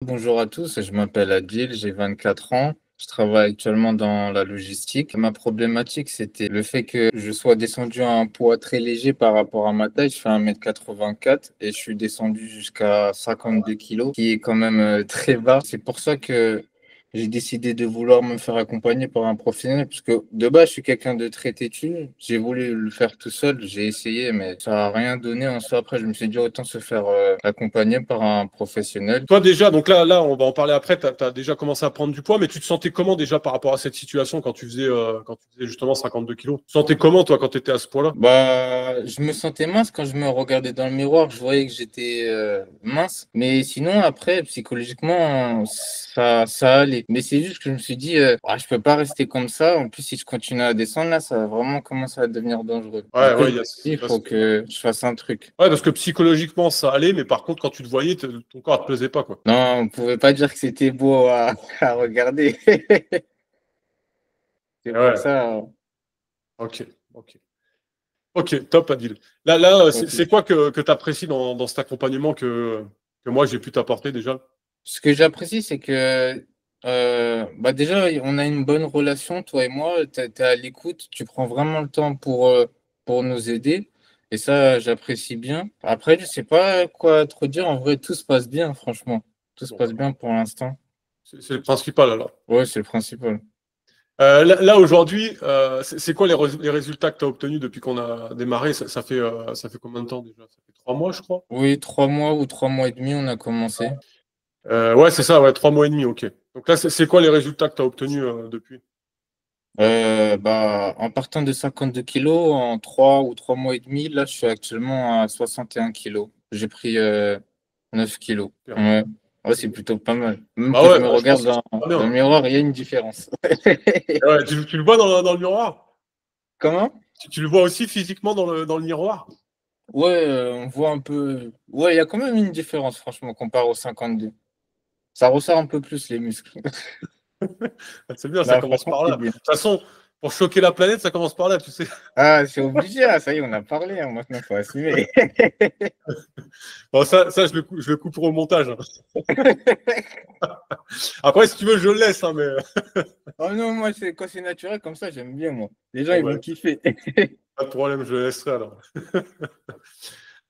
Bonjour à tous, je m'appelle Adil, j'ai 24 ans. Je travaille actuellement dans la logistique. Ma problématique, c'était le fait que je sois descendu à un poids très léger par rapport à ma taille. Je fais 1,84 m et je suis descendu jusqu'à 52 kilos, qui est quand même très bas. C'est pour ça que j'ai décidé de vouloir me faire accompagner par un professionnel, parce que de base, je suis quelqu'un de très têtu. J'ai voulu le faire tout seul, j'ai essayé, mais ça n'a rien donné en soi. Après, je me suis dit autant se faire accompagner par un professionnel. Toi déjà, donc là, on va en parler après, tu as déjà commencé à prendre du poids, mais tu te sentais comment déjà par rapport à cette situation quand tu faisais justement 52 kilos? Tu te sentais comment toi quand tu étais à ce poids-là? Bah, je me sentais mince quand je me regardais dans le miroir, je voyais que j'étais mince. Mais sinon, après, psychologiquement, ça allait. Mais c'est juste que je me suis dit, ah, je peux pas rester comme ça. En plus, si je continue à descendre, là, ça va vraiment commencer à devenir dangereux. Du Ouais, coup, je ouais, me suis dit, il faut que je fasse un truc. parce que psychologiquement ça allait, mais par contre quand tu te voyais, ton corps ne te plaisait pas quoi. Non, on pouvait pas dire que c'était beau à regarder. C'est pour Ouais, ça. ok, ok. Ok, top Adil. Là, Ok. c'est quoi que tu apprécies dans cet accompagnement que moi j'ai pu t'apporter déjà? Ce que j'apprécie, c'est que bah déjà, on a une bonne relation, toi et moi. Tu es à l'écoute, tu prends vraiment le temps pour nous aider. Et ça, j'apprécie bien. Après, je sais pas quoi trop dire. En vrai, tout se passe bien, franchement. Tout se Bon, passe bien pour l'instant. c'est le principal alors. Ouais, c'est le principal. Là, aujourd'hui, c'est quoi les résultats que tu as obtenus depuis qu'on a démarré? Ça fait combien de temps déjà? Ça fait 3 mois, je crois. Oui, 3 mois ou 3 mois et demi, on a commencé. Ouais, c'est ça, ouais, 3 mois et demi, ok. Donc là, c'est quoi les résultats que tu as obtenus depuis? Bah, en partant de 52 kilos, en 3 ou 3 mois et demi, là, je suis actuellement à 61 kilos. J'ai pris 9 kilos. Super. Ouais, ouais, c'est plutôt pas mal. Même Bah quand je ouais, me bah, je regarde pense que c'est pas dans le bien. miroir, il y a une différence. Ouais, tu le vois dans le miroir? Comment? Tu le vois aussi physiquement dans le miroir? Ouais, on voit un peu. Ouais, il y a quand même une différence, franchement, comparé au 52. Ça ressort un peu plus les muscles. C'est bien, ça Non, commence franchement, par c'est là. De bien. toute façon, pour choquer la planète, ça commence par là, tu sais. Ah, c'est obligé, ah, ça y est, on a parlé, hein, maintenant, il faut assumer. Bon, ça je le couperai au montage, hein. Après, si tu veux, je le laisse, hein, mais. Oh non, moi, quand c'est naturel comme ça, j'aime bien, moi. Les gens, Bon, ils bah, vont kiffer. pas de problème, je le laisserai alors.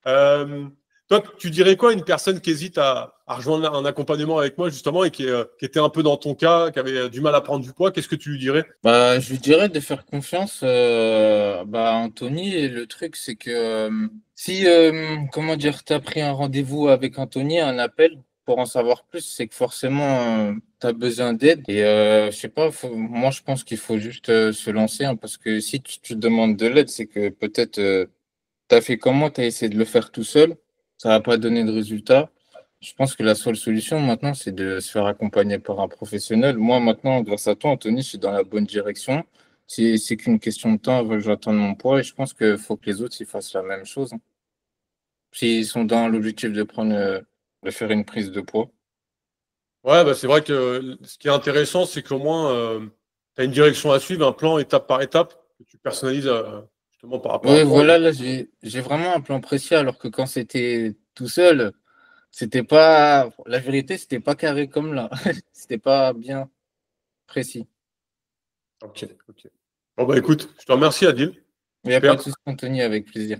Euh, Toi, tu dirais quoi à une personne qui hésite à rejoindre un accompagnement avec moi, justement, et qui était un peu dans ton cas, qui avait du mal à prendre du poids? Qu'est-ce que tu lui dirais? Bah, je lui dirais de faire confiance bah, à Anthony. Et le truc, c'est que si, comment dire, tu as pris un rendez-vous avec Anthony, un appel pour en savoir plus, c'est que forcément, tu as besoin d'aide. Et je sais pas, moi, je pense qu'il faut juste se lancer, hein, parce que si tu demandes de l'aide, c'est que peut-être tu as fait comment, tu as essayé de le faire tout seul, ça va pas donner de résultat. Je pense que la seule solution maintenant, c'est de se faire accompagner par un professionnel. Moi, maintenant, grâce à toi, Anthony, je suis dans la bonne direction. C'est qu'une question de temps avant que j'atteigne mon poids et je pense qu'il faut que les autres ils fassent la même chose, hein. S'ils sont dans l'objectif de faire une prise de poids. Ouais, bah, c'est vrai que ce qui est intéressant, c'est qu'au moins, tu as une direction à suivre, un plan étape par étape, que tu personnalises justement par rapport à Oui, toi. voilà, là, j'ai vraiment un plan précis alors que quand c'était tout seul, c'était pas, la vérité, c'était pas carré comme là. C'était pas bien précis. Ok, ok. Bon, bah écoute, je te remercie, Adil. Il n'y a pas Super. de souci, Anthony, avec plaisir.